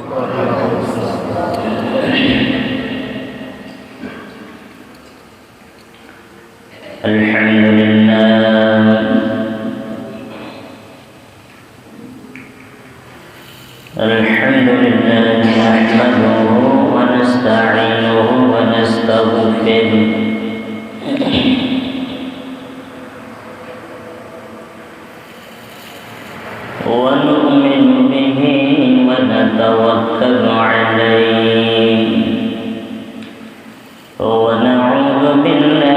الحمد لله نحمده ونستعينه ونستغفره ونؤمن به ونتوكل عليه ونعوذ بالله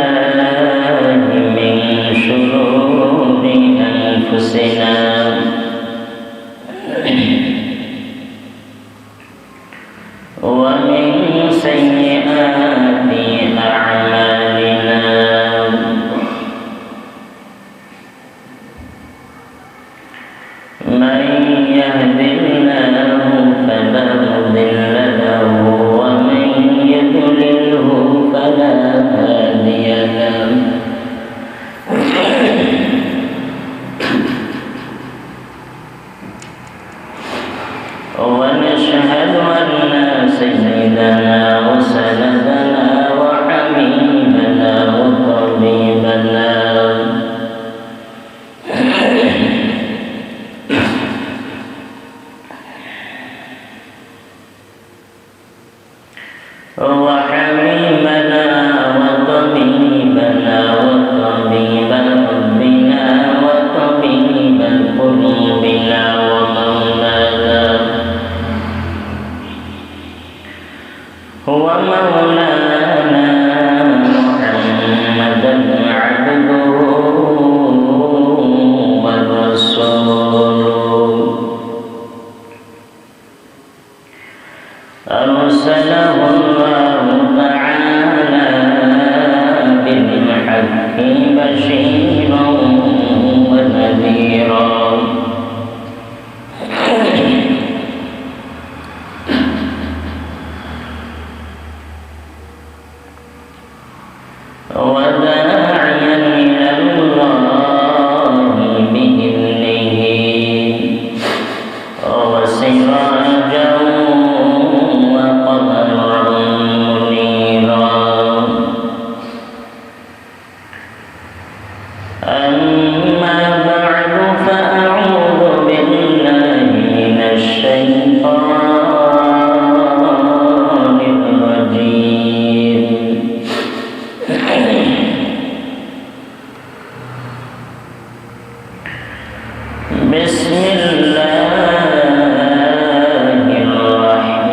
من شرور أنفسنا ومن سيئات أعمالنا من يهد الله فلا مضل له ومن يضلله فلا هادي له ونشهد أن سيدنا وسندنا وحبيبنا وطبيبنا وطبيب ربنا وطبيب قلوبنا ومولانا هو مولانا محمدا عبده ورسوله أرسله الله تعالى بالحق بشيرا ونذيرا وداعيا إلى الله بإذنه وسراجا وقمرا منيرا أما بعد فأعوذ بالله من الشيطان الرجيم بسم الله الرحمن الرحيم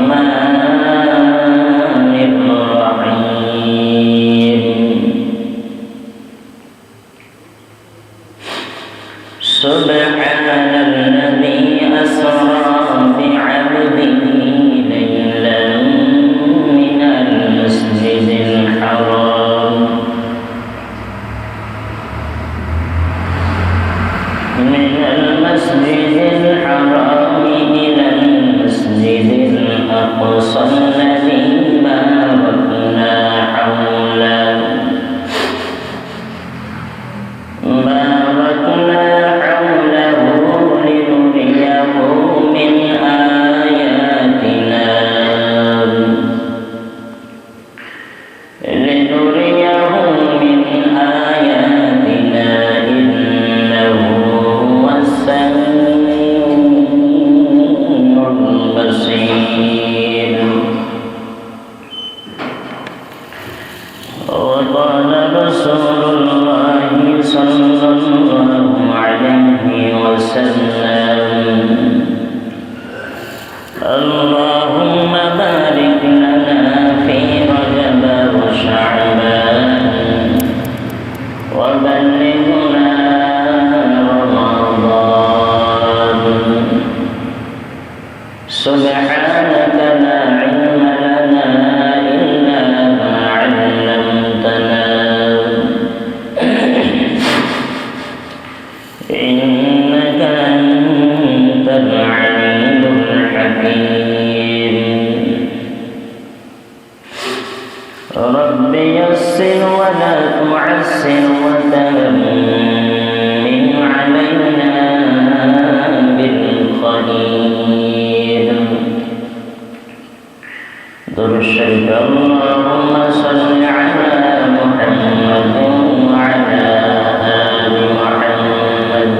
سبحان الذي أسرى بعبده ليلا من المسجد الحرام إلى المسجد الأقصى الذي باركنا حوله لنريه من آياتنا إنه هو السميع البصير وقال رسول الله صلى الله عليه وسلم اللهم بارك لنا في رجب وشعبان وبلغنا رمضان سبحانك لا علم لنا إلا ما علمتنا إنك أنت العليم الحكيم رب يسر ولا تعسر وتمم علينا بالخير الشرك اللهم صل على محمد وعلى آل محمد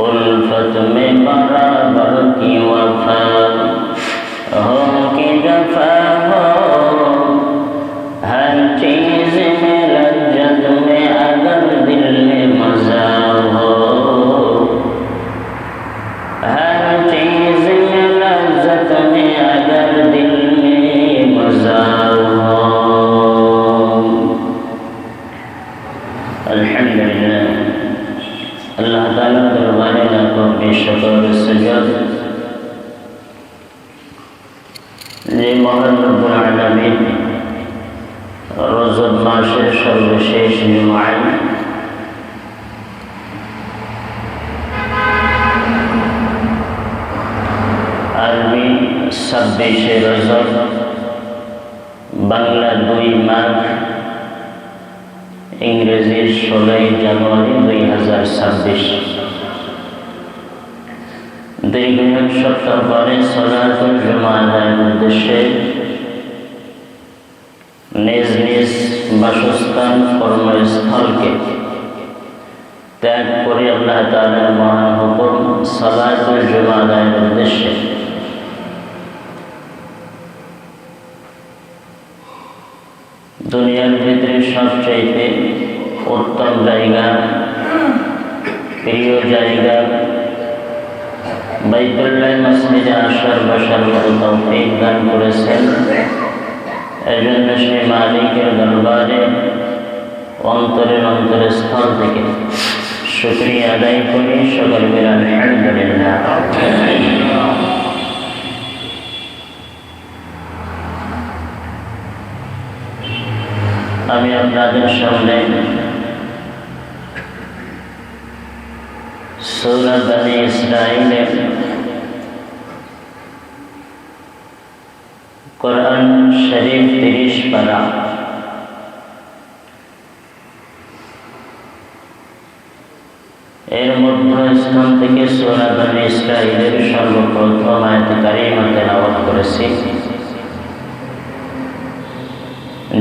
उल्फत में बराबर की वफा हो कि जफा हो हर चीज में लज्जत में अगर दिल में मजा हो हर चीज में लज्जत में अगर दिल में मजा हो अल्हम्दुलिल्लाह अल्लाह ताला दरबारे लाखों शुक्र सजद যে মহান রব্বুল আলামিন রজব মাসের সর্বশেষ জুমায় আরবি 26শে রজব বাংলা 2 মাঘ ইংরেজি 16 জানুয়ারি 2026 দীর্ঘ এক সপ্তাহ পরে সালাতুল জুমা আদায়ের উদ্দেশ্যে নিজ নিজ বাসস্থান কর্মস্থলকে ত্যাগ করে আল্লাহ তাআলার মহান হুকুম সালাতুল জুমা আদায়ের উদ্দেশ্যে দুনিয়ার ভিতরে সবচাইতে উত্তম জায়গা প্রিয় জায়গা বাইতুল্লাহ মসজিদে আসার বসার মতো তৌফিক দান করেছেন এজন্য সেই মালিকের দরবারে অন্তরের অন্তরস্থল থেকে শুকরিয়া আদায় করি সকল মিলে আলহামদুলিল্লাহ। আমি আপনাদের সামনে সূরা বনী ইসরাঈলের কোরআন শরীফ 30 পারা এর মধ্যস্থান থেকে সূরা বনী ইসরাঈলের সর্বপ্রথম আয়াত কারিমা তেলাওয়াত করেছি।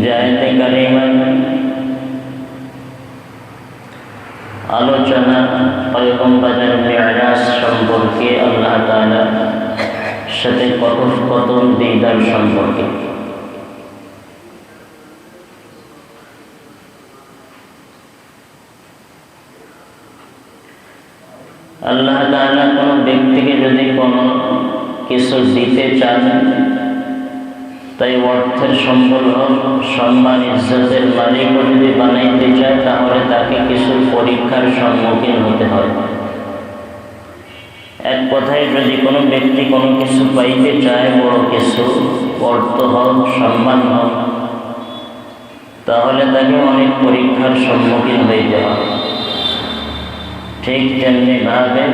যে আয়াত কারিমা আলোচনা পয়গম্বরের মিরাজ সম্পর্কে আল্লাহ তাআলা সাথে কথোপকথন দিদার সম্পর্কে আল্লাহ তাআলা কোনো ব্যক্তিকে যদি কোনো কিছু দিতে চান তাই অর্থের সম্বল হোক সম্মান ইজ্জতের মালিকও যদি বানাইতে চায় তাহলে তাকে কিছু পরীক্ষার সম্মুখীন হতে হয়। এক কথায় যদি কোনো ব্যক্তি কোনো কিছু পাইতে চায় বড় কিছু অর্থ হোক সম্মান হোক তাহলে তাকে অনেক পরীক্ষার সম্মুখীন হইতে হয়। ঠিক তেমনি ভাবে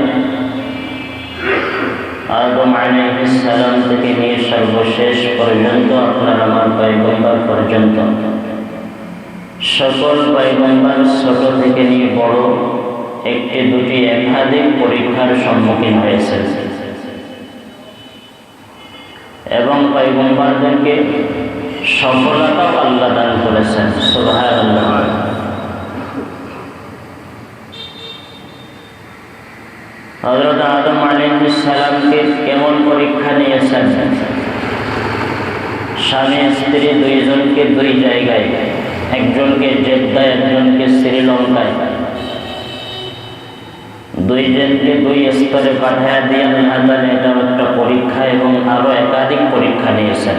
আদম আলাইহিস সালাম থেকে নিয়ে সর্বশেষ পর্যন্ত আপনার আমার পয়গম্বর পর্যন্ত সকল পয়গম্বর ছোট থেকে নিয়ে বড় একটি দুটি একাধিক পরীক্ষার সম্মুখীন হয়েছে এবং পয়গম্বরদেরকে সফলতাও আল্লাহ দান করেছেন। সুবহানাল্লাহ। হযরত আদম আলাইহিস সালামকে কেমন পরীক্ষা নিয়েছেন? স্বামী স্ত্রী দুইজনকে দুই জায়গায়, একজনকে জেদ্দায়, একজনকে শ্রীলঙ্কায়, দুইজনকে দুই স্তরে পাঠিয়ে দিয়ে আল্লাহ তাআলা এটা একটা পরীক্ষা এবং আরো একাধিক পরীক্ষা নিয়েছেন।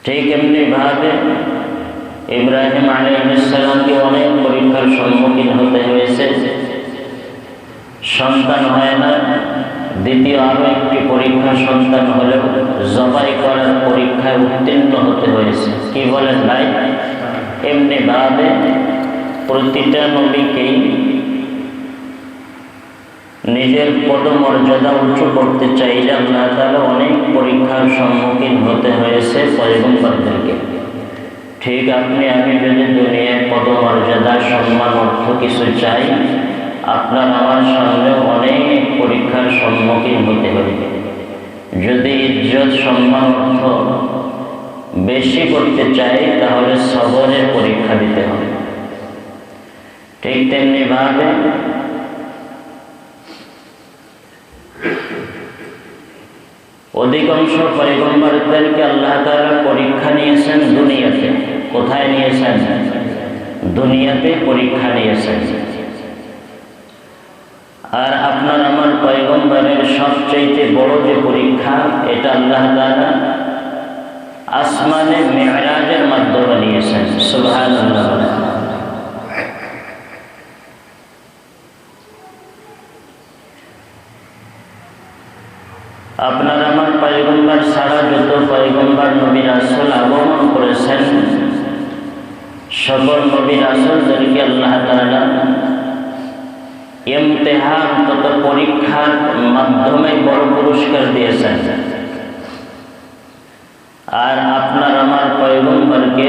ঠিক এমনি ভাবে ইব্রাহিম আলাইহিস সালামকে অনেক পরীক্ষার সম্মুখীন হতে হয়েছে। সন্তান হয় না, দ্বিতীয় আরো একটি পরীক্ষা সন্তান হলেও জবাই করার পরীক্ষায় উত্তীর্ণ হতে হয়েছে। কি বলেন ভাই? এমনি ভাবে প্রতিটা নবীকেই নিজের পদমর্যাদা উঁচু করতে চাইলে আল্লাহ তাআলা অনেক পরীক্ষার সম্মুখীন হতে হয়েছে পয়গম্বরদেরকে। ঠিক আপনি আমি যদি দুনিয়ায় পদমর্যাদা, সম্মান, অর্থ কিছু চাই, আপনার আমার সামনে অনেক পরীক্ষার সম্মুখীন হতে হবে। যদি ইজ্জত, সম্মান, অর্থ বেশি করতে চাই তাহলে সবরের পরীক্ষা দিতে হবে। ঠিক তেমনি ভাবে অধিকাংশ পয়গম্বরদেরকে আল্লাহ তাআলা পরীক্ষা নিয়েছেন দুনিয়াতে। কোথায় নিয়েছেন? দুনিয়াতে পরীক্ষা নিয়েছেন। আর আপনার আমার পয়গম্বরের সবচেয়ে বড় যে পরীক্ষা, এটা আল্লাহ তাআলা আসমানে মিরাজের মাধ্যমে নিয়েছেন। সুবহানাল্লাহ। আপনার আমার পয়গম্বর ছাড়া যত পয়গম্বর নবী রাসূল আগমন করেছেন, সকল নবী রাসূলদেরকে আল্লাহ তাআলা ইমতিহান তথা পরীক্ষার মাধ্যমে বড় পুরস্কার দিয়েছেন। আর আপনার আমার পয়গম্বরকে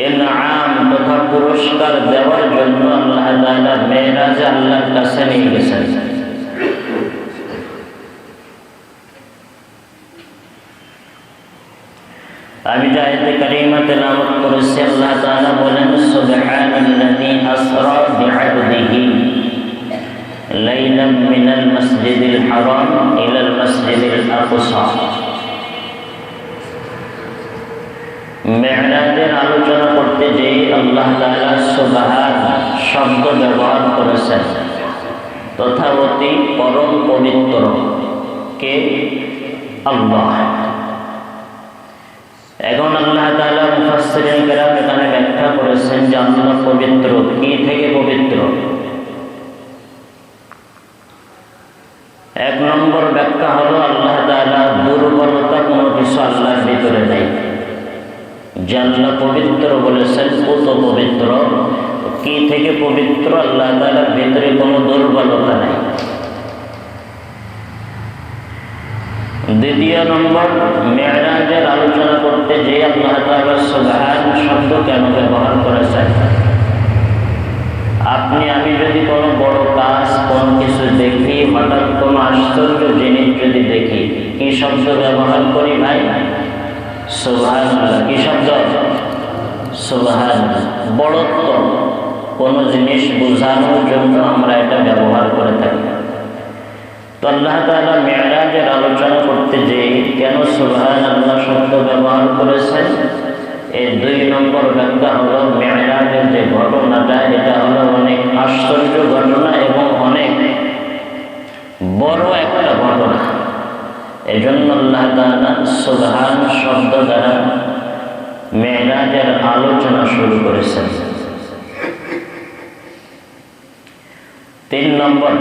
ইনআম তথা পুরস্কার দেওয়ার জন্য আল্লাহ তাআলা মেরাজে আল্লাহর কাছে নিয়ে গেছেন। আমি যে আয়াতে কারিমা তেলাওয়াত করেছি, আল্লাহ তাআলা বলেন, সুবহানাল্লাযী আসরা বিআবদিহি লাইলাম মিনাল মাসজিদিল হারাম ইলাল মাসজিদিল আকসা। মিরাজের আলোচনা করতে যে আল্লাহ তাআলা সুবহান শব্দ ব্যবহার করেছেন, তথা অতি পরম পবিত্র কে? আল্লাহ। এখন আল্লাহ তাআলা মুফাসসিরিন কেরাম এখানে ব্যাখ্যা করেছেন যে আল্লাহ পবিত্র। কি থেকে পবিত্র? এক নম্বর ব্যাখ্যা হলো আল্লাহ তাআলা দুর্বলতা কোনো কিছু আল্লাহর ভিতরে নেই। যে আল্লাহ পবিত্র বলেছেন ও তো পবিত্র। কি থেকে পবিত্র? আল্লাহ তাআলার ভিতরে কোনো দুর্বলতা নেই। দ্বিতীয় নম্বর, মিরাজের আলোচনা করতে যে আল্লাহ তাআলা সুবহান শব্দ কেন ব্যবহার করেছেন? আপনি আমি যদি কোনো বড় কাজ, কোনো কিছু দেখি, হঠাৎ কোনো আশ্চর্য জিনিস যদি দেখি, কি শব্দ ব্যবহার করি ভাই? সুবহানাল্লাহ। কি শব্দ? সুবহান। বড়ত্ব কোনো জিনিস বোঝানোর জন্য আমরা এটা ব্যবহার করে থাকি। তো আল্লাহ তাআলা মিরাজের আলোচনা করতে যে কেন সুবহানাল্লাহ শব্দ ব্যবহার করেছেন, এই দুই নম্বর ব্যাখ্যা হলো মিরাজের যে ঘটনাটা, এটা হলো অনেক আশ্চর্য ঘটনা এবং অনেক বড় একটা ঘটনা। এজন্য আল্লাহ তাআলা সুবহান শব্দ দ্বারা মিরাজের আলোচনা শুরু করেছেন। তিন নম্বর,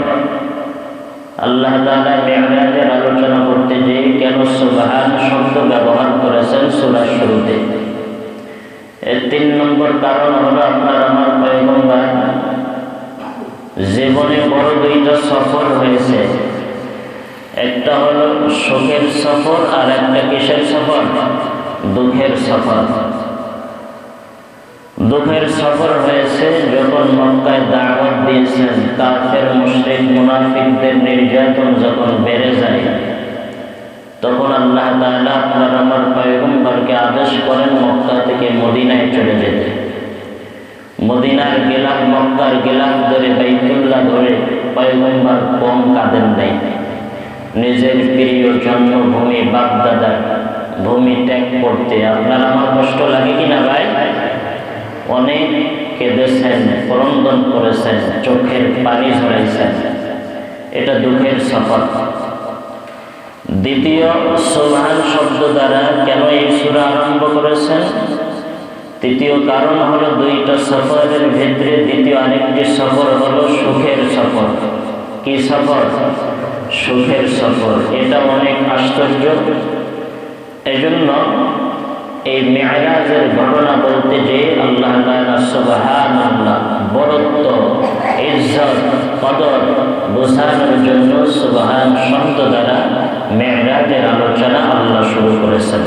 আল্লাহ তাআলা মিরাজের আলোচনা করতে যে কেন সুবহান শব্দ ব্যবহার করেছেন সূরার শুরুতে, এর তিন নম্বর কারণ হলো আপনার আমার পয়গম্বর জীবনে বড় দুইটা সফর হয়েছে। একটা হলো সুখের সফর, আর একটা কিসের সফর? দুঃখের সফর। দুঃখের সফর হয়েছে যখন মক্কায় দাওয়াত দিয়েছেন, কাফের মুশরিক মুনাফিকদের নির্যাতন যখন বেড়ে যায়, তখন আল্লাহ তাআলা আপনার আমার পয়গম্বরকে আদেশ করেন মক্কা থেকে মদিনায় চলে যেতে। মদিনার গেলাম, মক্কার গেলাম ধরে, বাইতুল্লাহ ধরে পয়গম্বর কম কাঁদেন নাই। নিজের প্রিয় জন্মভূমি বাগদাদার ভূমি ত্যাগ করতে আপনার আমার কষ্ট লাগে কিনা ভাই? অনেক কেঁদেছেন, ক্রন্দন করেছেন, চোখের পানি ঝরাইছেন। এটা দুঃখের সফর। দ্বিতীয় সুবহান শব্দ দ্বারা কেন এই সূরা আরম্ভ করেছেন? তৃতীয় কারণ হলো দুইটা সফরের ভিতরে দ্বিতীয় আরেকটি সফর হলো সুখের সফর। কি সফর? সুখের সফর। এটা অনেক আশ্চর্য। এজন্য এই মেরাজের ঘটনা বলতে যে আল্লাহ তাআলা সুবহানাল্লাহ বরত্ব, ইজ্জত, কদর বোঝানোর জন্য সুবহান শব্দ দ্বারা মেরাজের আলোচনা আল্লাহ শুরু করেছেন।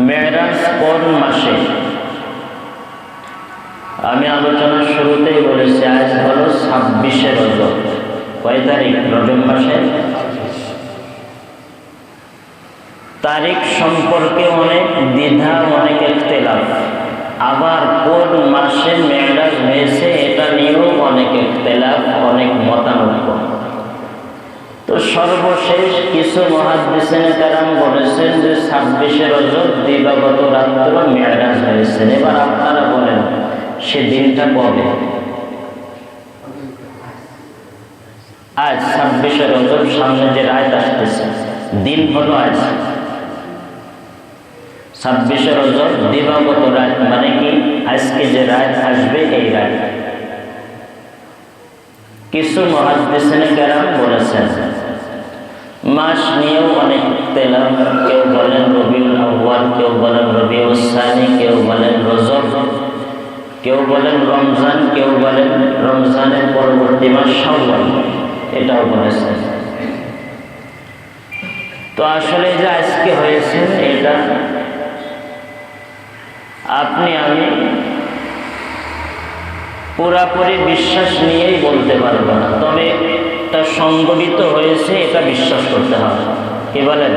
মেরাজ কোন মাসে? আমি আলোচনার শুরুতেই বলেছি আজ হলো 26শে রজব। কয় তারিখ? রজব মাসে। তারিখ সম্পর্কে অনেক দ্বিধা, অনেক ইখতিলাফ। আবার কোন মাসে মেরাজ হয়েছে এটা নিয়েও অনেক ইখতিলাফ, অনেক মতানৈক্য। তো সর্বশেষ কিছু মুহাদ্দিসিনে কেরাম বলেছেন যে 26শে রজব দিবাগত রাত্রে মেরাজ হয়েছে। এবার আপনারা বলেন সে দিনটা কবে? আজ 26শে রজব, সামনে যে রাত আসতেছে দিন হলো আজ 26শে রজব দিবাগত রাত, মানে কি আজকে যে রাত আসবে এই রাত। কিছু মুহাদ্দিসিনে কেরাম বলেছেন মাস নিয়েও অনেক ইখতিলাফ। কেউ বলেন রবিউল আউয়াল, কেউ বলেন রবিউল সানি, কেউ বলেন রজব, কেউ বলেন রমজান, কেউ বলেন রমজানের পরবর্তী মাস শাওয়াল, এটাও বলেছেন। তো আসলে যে আজকে হয়েছে এটা আপনি আমি পুরাপুরি বিশ্বাস নিয়েই বলতে পারবো না, তবে এটা সংগঠিত হয়েছে এটা বিশ্বাস করতে হবে। কি বলেন?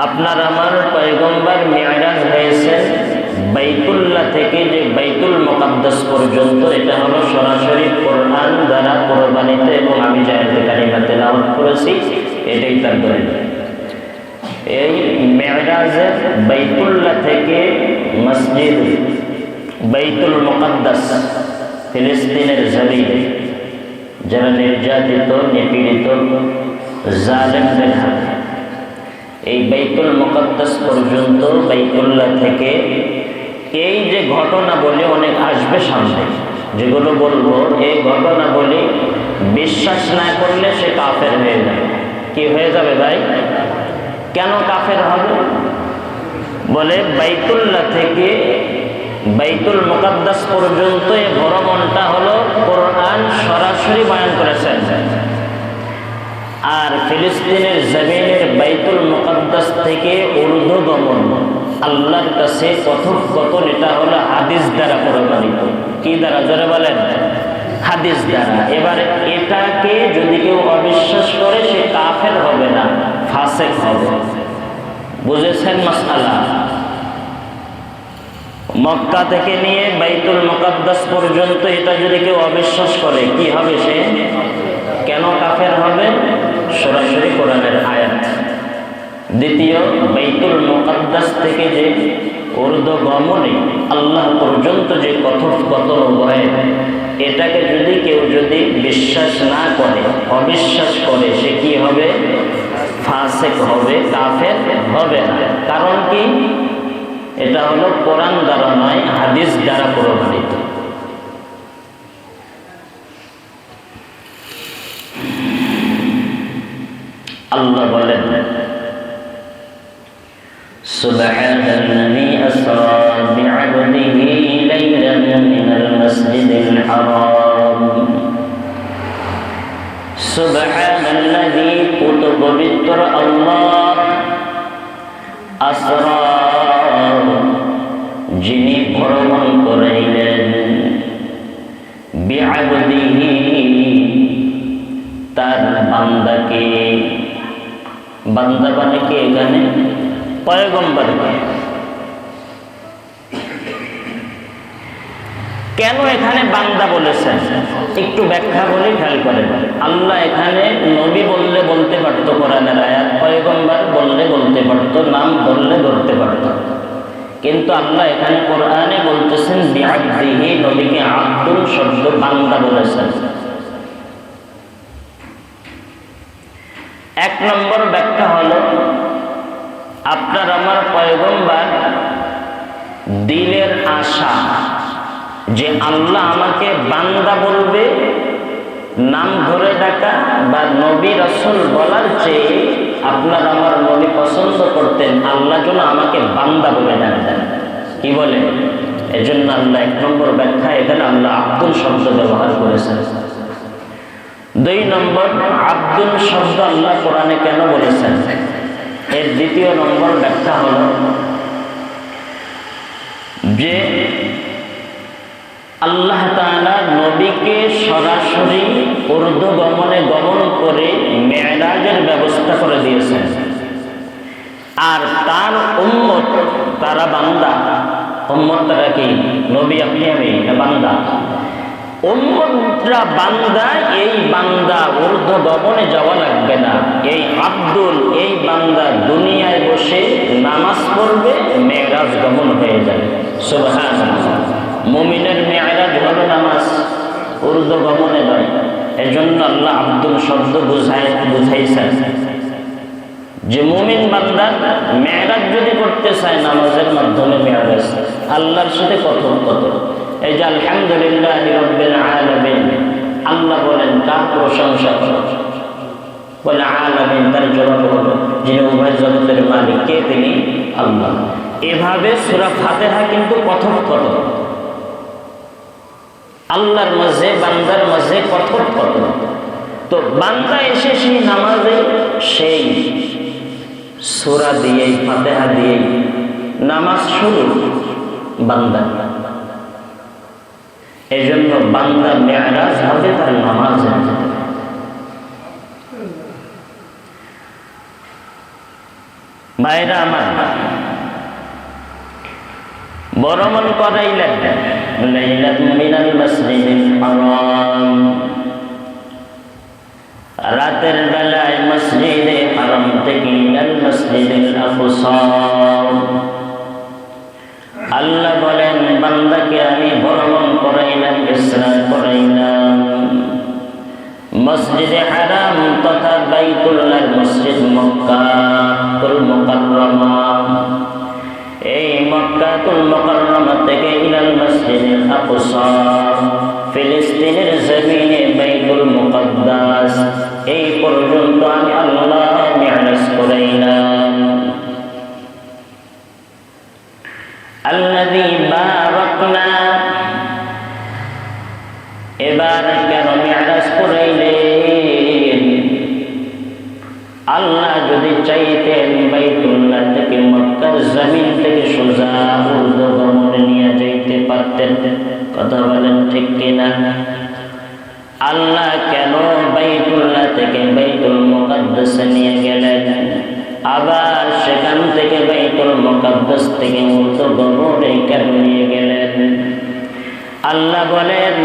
আপনার আমার পয়গম্বর মেরাজ হয়েছে বাইতুল্লাহ থেকে যে বাইতুল মুকাদ্দাস পর্যন্ত। এটা হলো সরাসরি কোরআন দ্বারা প্রমাণিত এবং আমি যে আয়াতে কারিমা তেলাওয়াত করেছি এটাই তার দলিল। এই মেরাজে বাইতুল্লাহ থেকে মসজিদ বাইতুল মুকাদ্দাস, ফিলিস্তিনের জমিনে যারা নির্যাতিত, নিপীড়িত, জালেমদের হাতে, এই বাইতুল মুকাদ্দাস পর্যন্ত বাইতুল্লাহ থেকে এই যে ঘটনা বলে অনেক আসবে সামনে, যেগুলো বলবো এই ঘটনা বলে বিশ্বাস না করলে সে কাফের হয়ে যাবে। কি হয়ে যাবে ভাই? কেন কাফের হবে? বলে বাইতুল্লাহ থেকে বাইতুল মুকাদ্দাস পর্যন্ত এই ভ্রমণটা হলো কোরআন সরাসরি বয়ান করেছেন। আর ফিলিস্তিনের জমিনের বাইতুল মুকাদ্দাস থেকে ঊর্ধ্বগমন আল্লাহর কাছে কথোপকথন, এটা হলো হাদিস দ্বারা প্রমাণিত। কি দ্বারা? যারা বলেন হাদিস দ্বারা। এবার এটাকে যদি কেউ অবিশ্বাস করে সে কাফের হবে না, ফাসিক হবে। বুঝেছেন মাসআলা? মক্কা থেকে নিয়ে বাইতুল মুকাদ্দাস পর্যন্ত এটা যদি কেউ অবিশ্বাস করে কি হবে? সে কেন কাফের হবে? সরাসরি কোরআনের আয়াত। দ্বিতীয়, বাইতুল মুকাদ্দাস থেকে যে ঊর্ধ্বগমনে আল্লাহ পর্যন্ত যে কথোপকথন হয়, এটাকে কেউ যদি বিশ্বাস না করে, অবিশ্বাস করে, সে কি হবে? ফাসিক হবে, কাফের হবে না। কারণ কি? এটা হলো কোরআন দ্বারা নয়, হাদিস দ্বারা প্রমাণিত। আল্লাহ বলেন সুবহানাল্লাযী আসরা বি'আবদিহি লাইলান মিনাল মাসজিদিল হারাম। সুবহানাল্লাযী পবিত্র আল্লাহ, আসরা যিনি ভ্রমণ করাইলেন, বি'আবদিহি তার বান্দাকে, বান্দা মানে কি এখানে পয়গম্বরকে। কেন এখানে বান্দা বলেছেন একটু ব্যাখ্যা বলে খেয়াল করেন। আল্লাহ এখানে নবী বললে বলতে পারতো কোরআনের আয়াত, পয়গম্বর বললে বলতে পারতো, নাম বললে ধরতে পারতো, কিন্তু আল্লাহ এখানে কোরআনে বলতেছেন বিআবদিহি, নবীকে আব্দুল শব্দ বান্দা বলেছেন। এক নম্বর ব্যাখ্যা হলো, আপনার আমার পয়গম্বর দিলের আশা যে আল্লাহ আমাকে বান্দা বলবে, নাম ধরে ডাকা বা নবী রাসূল বলার চেয়ে আপনার আমার নবী পছন্দ করতেন আল্লাহ যেন আমাকে বান্দা বলে ডাকতেন। কি বলে? এজন্য আল্লাহ এক নম্বর ব্যাখ্যা এখানে আল্লাহ আব্দুল শব্দ ব্যবহার করেছেন। দুই নম্বর, আব্দুল শব্দ আল্লাহ কোরআনে কেন বলেছেন? এর দ্বিতীয় নম্বর ব্যাখ্যা হল যে আল্লাহ তাআলা নবীকে সরাসরি ঊর্ধ্বগমনে গমন করে মেরাজের ব্যবস্থা করে দিয়েছেন, আর তার উম্মত তারা বান্দা। উম্মত তারা কি? নবী, আপনি, আমি, বান্দা। উম্মতরা বান্দা, এই বান্দা ঊর্ধ্বগমনে যাওয়া লাগবে না। এই আব্দুল, এই বান্দা দুনিয়ায় বসে নামাজ পড়বে, মেরাজ গমন হয়ে যাবে। সুবহানাল্লাহ। মুমিনের মেরাজ হলো নামাজ, ঊর্ধ্বগমনে নয়। এজন্য আল্লাহ আব্দুল শব্দ বুঝাইছেন যে মুমিন বান্দা মেরাজ যদি করতে চায় নামাজের মাধ্যমে মেরাজ, আল্লাহর সাথে কথোপকথন। এই যে আলহামদুলিল্লাহি রাব্বিল আলামিন, আল্লাহ বলেন কার প্রশংসা করো? বলে আলামিন, তার জবাব হলো যিনি উভয় জগতের মালিক। কে? তিনি আল্লাহ। এভাবে সূরা ফাতিহা কিন্তু কথোপকথন, আল্লাহর মাঝে বান্দার মাঝে কথোপকথন। তো বান্দা এসে সেই নামাজে সেই সূরা দিয়েই, ফাতিহা দিয়েই নামাজ শুরু বান্দা। এই জন্য বান্দা মেরাজ হবে তার নামাজে। ভাইরা আমার, বরমন করাইলেন লাইলাতুম মিনাল মাসজিদিল হারাম, রাতের বেলায় মসজিদে হারাম থেকে ইলাল মসজিদিল আকসা। আল্লাহ বলেন বান্দাকে আমি ভ্রমণ করাইলাম, ইসরা করাইলাম মসজিদে হারাম তথা বাইতুল্লাহর মসজিদ মক্কাতুল মুকাররমা, এই মক্কাতুল মুকাররমা থেকে ইলাল মসজিদিল আকসা, ফিলিস্তিনের জমিনে বাইতুল মুকাদ্দাস, এই পর্যন্ত আমি আল্লাহ মেরাজ করাইলাম। আল্লাযী বারাকনা, এবার কেন মেরাজ করাইলেন? আল্লাহ যদি চাইতেন বাইতুল্লাহ থেকে মক্কার জমিন থেকে সোজা ঊর্ধ্বগমনে নিয়ে যাইতে পারতেন। কথা বলেন ঠিক কিনা? আল্লাহ কেন বাইতুল্লাহ থেকে বাইতুল মুকাদ্দাসে নিয়ে গেলেন, আবার সেখান থেকে বাইতুল মুকাদ্দাস থেকে ঊর্ধ্বগমনে কেন নিয়ে গেলেন? আল্লাহ বলেন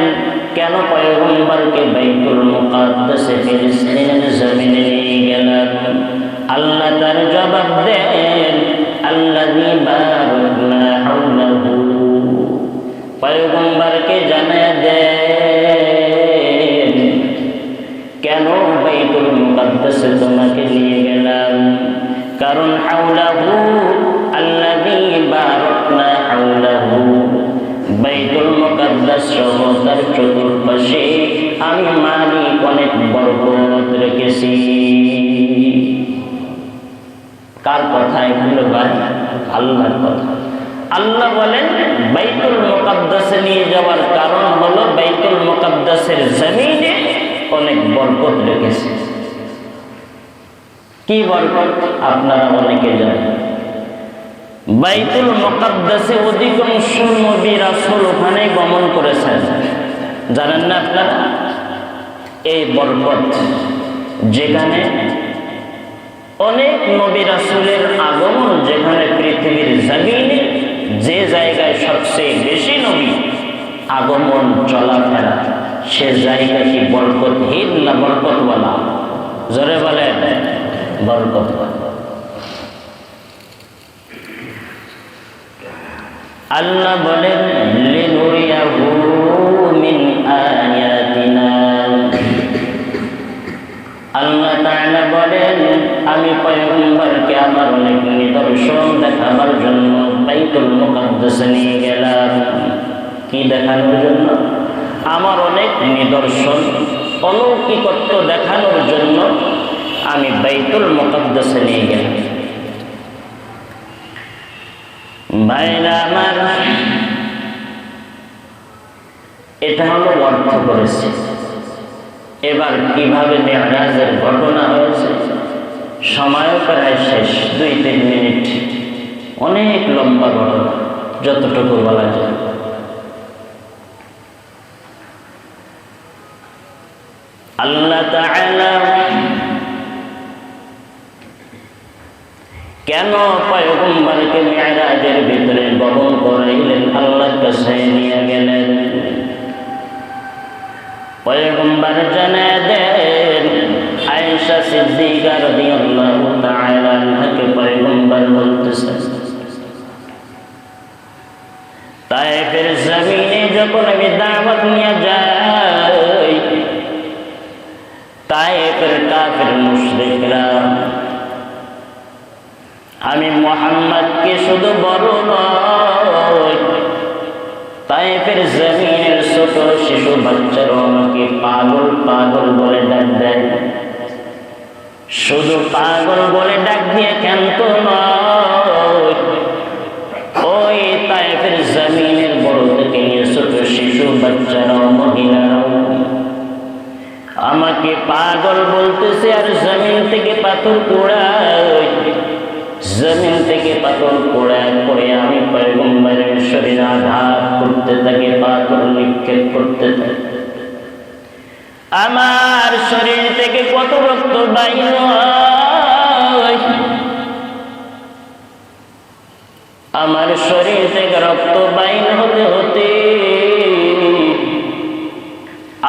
কেন পয়গম্বরকে বাইতুল মুকাদ্দাসে ফিলিস্তিনের জমিনে নিয়ে গেলেন? আল্লাহ তার জবাব দেন আল্লাযী বারাকনা হাওলাহু, পয়গম্বরকে জানিয়ে দেন কেন বাইতুল মুকাদ্দাসে তোমাকে নিয়ে গেলাম। কারণ হাওলাহু আল্লাযী বারাকনা হাওলাহু, বাইতুল মুকাদ্দাস সহ তার চতুর্পাশে আমি মালিক অনেক বরকত রেখেছি। কার কথা এগুলো? ভাই আল্লাহর কথা। আল্লাহ বলেন বাইতুল মুকাদ্দাসে নিয়ে যাওয়ার কারণ হলো বাইতুল মুকাদ্দাসের জমিনে অনেক বরকত রেখেছে। কি বরকত? আপনারা অনেকে জানেন। বাইতুল মুকাদ্দাসে অধিকাংশ নবী রাসূল ওখানে গমন করেছেন, জানেন না আপনারা? এই বরকত যেখানে অনেক নবী রাসূলের আগমন, যেখানে পৃথিবীর জমিনে যে জায়গায় সবচেয়ে বেশি নবী আগমন চলাফেরা, সে জায়গা কি বরকতহীন না বরকতওয়ালা? জোরে বলেন, বরকতওয়ালা। আল্লাহ বলেন লিনুরিয়াহু মিন আয়াতিনা। আল্লাহ তাআলা বলেন আমি পয়গম্বরকে আমার অনেক নিদর্শন দেখাবার জন্য বাইতুল মুকাদ্দাসে নিয়ে গেলাম। কি দেখানোর জন্য? আমার অনেক নিদর্শন অলৌকিকত্ব দেখানোর জন্য আমি বাইতুল মুকাদ্দাসে নিয়ে গেলাম। ভাইরা আমার, এটা হলো অর্থ করেছে। এবার কিভাবে মেরাজের ঘটনা হয়েছে, সময়ও প্রায় শেষ, 2-3 মিনিট, অনেক লম্বা ঘটনা, যতটুকু বলা যায়। আল্লাহ তাআলা কেন পয়গম্বরকে মেরাজের ভিতরে বহন করাইলেন, আল্লাহর কাছে নিয়ে গেলেন? পয়গম্বর জানায় দেন, আয়েশা সিদ্দিকা রাদিয়াল্লাহু তাআলা আনহাকে পয়গম্বর বলতেছেন, তায়েফের জমিনে যখন আমি দাওয়াত নিয়ে যাই, তায়েফের কাফের মুশরিকরা আমি মুহাম্মদকে শুধু বড় নয়, তায়েফের জমিনের ছোট শিশু বাচ্চারা আমাকে পাগল পাগল বলে ডাক দেয়। শুধু পাগল বলে ডাক দিয়ে ক্ষান্ত নয়, ওই তায়েফের জমিনের বড় থেকে নিয়ে ছোট শিশু বাচ্চারাও মহিলারাও আমাকে পাগল বলতেছে, আর জমিন থেকে পাথর কুড়ায়, জমিন থেকে পাথর কুড়ায় করে আমি পয়গম্বরের শরীরে আঘাত করতে থাকি, পাথর নিক্ষেপ করতে থাকি। আমার শরীর থেকে কত রক্ত বাইর হয়, আমার শরীর থেকে রক্ত বাইর হতে হতে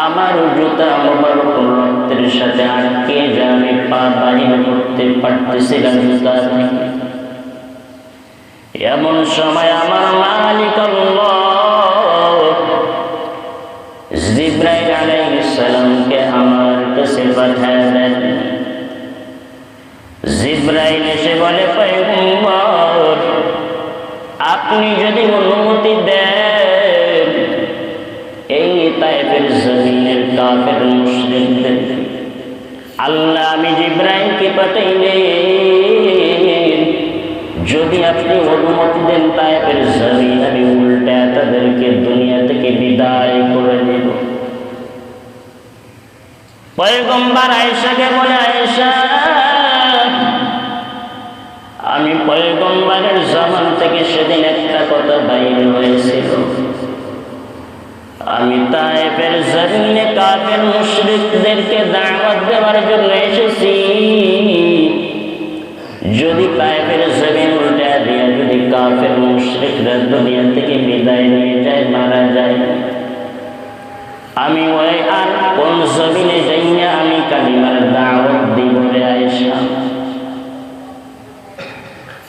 আমার জুতা মোবারক রক্তের সাথে আটকে যা আমি পা বাহির করতে পারতেছিলাম জুতা থেকে। এমন সময় আমার মালিক আল্লাহ জিবরাইল আলাইহিস সালামকে আমার কাছে পাঠায় দেন। জিবরাইল এসে বলে, পয়গম্বর আপনি যদি অনুমতি দেন, এই তায়েফের জমিনের কাফের মুশরিকদের আল্লাহ আমি জিবরাইলকে পাঠাইলেন, যদি আপনি অনুমতি দেন তায়েফের জমিন আমি উল্টা তাদেরকে দুনিয়া থেকে বিদায় করে দেব। পয়গম্বর আয়েশাকে বলে, আয়েশা আমি পয়গম্বরের জবান থেকে সেদিন একটা কথা বাইর হয়েছিল, আমি তায়েফের জমিনে কাফের মুশরিকদেরকে দাওয়াত দেওয়ার জন্য এসেছি। যদি তায়েফের জমিন উল্টা দিয়ে যদি কাফের মুশরিকরা দুনিয়া থেকে বিদায় নিয়ে যায়, মারা যায়, আমি ওই আর কোন জমিনে যাইয়া আমি কালিমার দাওয়াত দিব রে আয়েশা?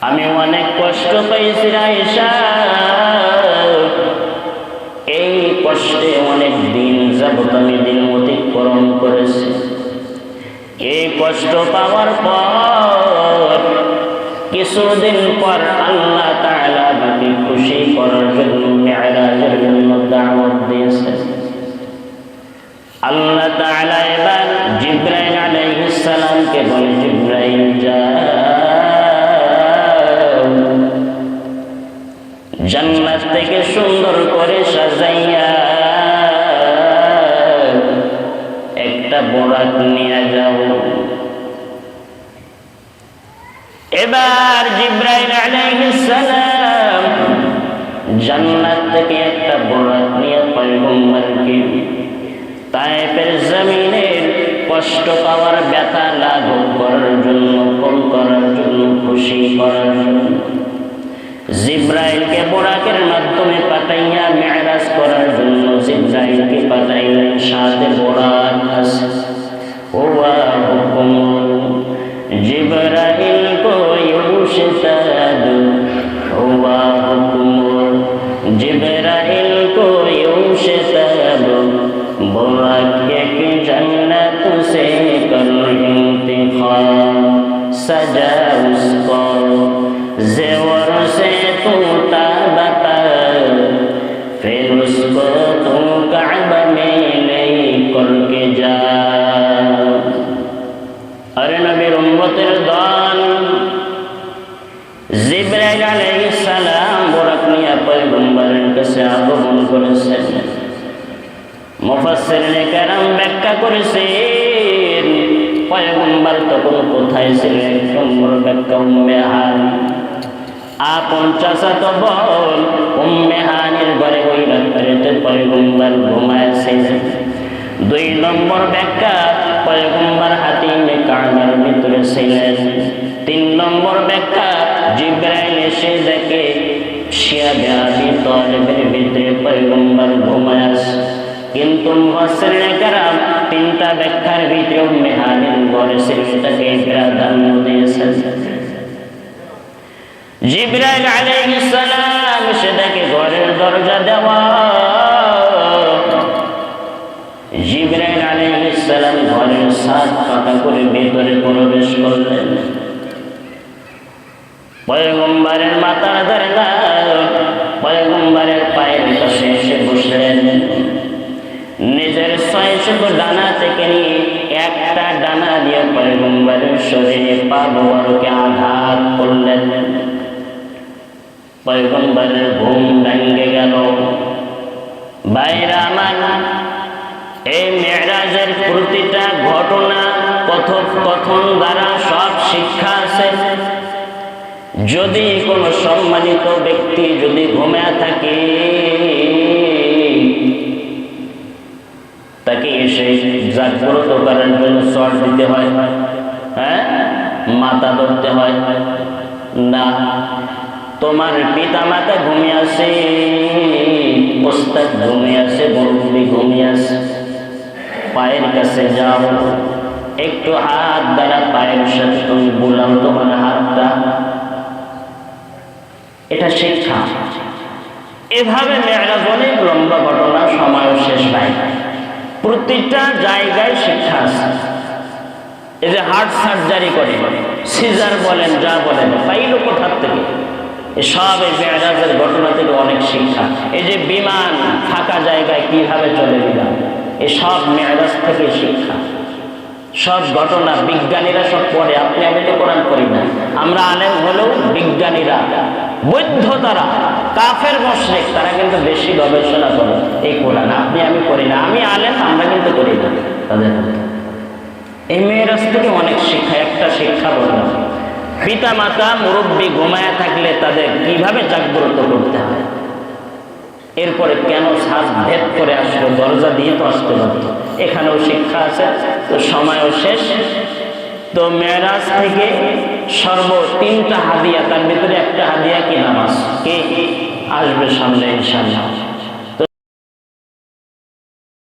আমি অনেক কষ্ট পাইছি আয়েশা, এই কষ্টে অনেক দিন যাবত আমি দিন অতিক্রম করেছি। এই কষ্ট পাওয়ার পর কিছুদিন পর আল্লাহ তাআলা আমাকে খুশি করার জন্য মেরাজের জন্য দাওয়াত দিয়েছেন। আল্লাহ তাআলা এবার জিবরাইল আলাইহিস সালামকে বলে, জিবরাইল যাও জান্নাত থেকে সুন্দর করে সাজাইয়া একটা বোরাক নিয়ে যাও। এবার জিবরাইল আলাইহিস সালাম জান্নাত থেকে একটা বোরাক নিয়ে পয়গম্বরকে তায়েফের জমিনের কষ্ট পাওয়ার ব্যথা লাঘব করার জন্য, কম করার জন্য, খুশি করার জন্য জিবরাইলকে বুরাকের মাধ্যমে পাঠাইয়া মেরাজ করার জন্য জিবরাইলকে পাঠাইলেন। সাথে বুরাক আছে। ওয়া হুকুম জিবরাইল কো ইউশতাদ, ওয়া হুকুম জিবরাইল কো ইউশতাদ, बुराक एक जन्नत से कर इंतखाब, सजा उसको ज़ेवर से तू ताबता, फिर उसको तू काबा में ले करके जा। अरे नबीर उम्मतेर दल जिब्राइल अलैहिस सालाम बुराक निয়ে পয়গম্বরের কাছে আগমন করেছেন। মুফাসসিরিনে কেরাম ব্যাখ্যা করেছেন পয়গম্বর তখন কোথায় ছিলেন। এক নম্বর ব্যাখ্যা উম্মে হানি, আপন চাচাতো বোন উম্মে হানির ঘরে ওই রাত্রিতে পয়গম্বর ঘুমাইছিলেন। দুই নম্বর ব্যাখ্যা পয়গম্বর হাতিমে কাবার ভিতরে ছিলেন। তিন নম্বর ব্যাখ্যা জিবরাইল এসে দেখে শিয়াবে আবি তালেবের ভিতরে পয়গম্বর ঘুমায় আছে। কিন্তু মুফাসসিরিনে কেরাম তিনটা ব্যাখ্যার ভিতরে উম্মে হানির ঘরে সেটাকে প্রাধান্য দিয়েছেন। জিবরাইল আলাইহিস সালাম সেটাকে ঘরের দরজা দেওয়া। জিবরাইল আলাইহিস সালাম ঘরের ছাদ ফাঁকা করে ভেতরে প্রবেশ করলেন। পয়গম্বরের মাথার ধারে পয়গম্বরের পায়ের কাছে এসে বসলেন। নিজের ৬০০ ডানা থেকে নিয়ে একটা ডানা দিয়ে পয়গম্বরের শরীরে পা মোবারকে আঘাত করলেন। পয়গম্বরের ঘুম ভেঙে গেল। ভাইরা আমার, এই মেরাজের প্রতিটা ঘটনা কথোপকথন দ্বারা সব শিক্ষা আছে। যদি কোনো সম্মানিত ব্যক্তি যদি ঘুমিয়ে থাকে, তাকে এসে জাগ্রত করার জন্য চট দিতে হয়, মাথা ধরতে হয় না। তোমার পিতা মাতা ঘুমিয়ে আছে, ওস্তাদ ঘুমিয়ে আছে, মুরব্বি ঘুমিয়ে আছে, পায়ের কাছে যাও, একটু হাত দ্বারা পায়ের সাথে তুমি বুলাও তোমার হাতটা। এটা শিক্ষা। এভাবে মেরাজ অনেক লম্বা ঘটনা, সময়ও শেষ নাই। প্রতিটা জায়গায় শিক্ষা আছে। এই যে হার্ট সার্জারি করে, সিজার বলেন, যা বলেন, পাইলো কোথার থেকে? সব এই মেরাজের ঘটনা থেকে অনেক শিক্ষা। এই যে বিমান ফাঁকা জায়গায় কিভাবে চলে বিমান, এই সব মেরাজ থেকে শিক্ষা। সব ঘটনা বিজ্ঞানীরা সব পড়ে। আপনি আমি তো কোরআন করি না, আমরা আলেম হলেও বিজ্ঞানীরা, বৌদ্ধ তারা, কাফের মুশরিক তারা কিন্তু বেশি গবেষণা করে এই কোরআন। আপনি আমি করি না, আমি আলেম, আমরা কিন্তু করি না। তাদের এই মেরাজ থেকে অনেক শিক্ষা। একটা শিক্ষা বললাম, পিতা মাতা মুরব্বী ঘুমায়া থাকলে তাদের কিভাবে জাগ্রত করতে হয়। এরপরে কেন ছাদ ভেদ করে আসলো, দরজা দিয়ে তো আসতে পারত। এখানেও শিক্ষা আছে। তো সময়ও শেষ। তো মেরাজ থেকে সর্ব 3টা হাদিয়া, তার ভিতরে একটা হাদিয়া কি নামাজ। কে আসবে সামনে ইনশাআল্লাহ।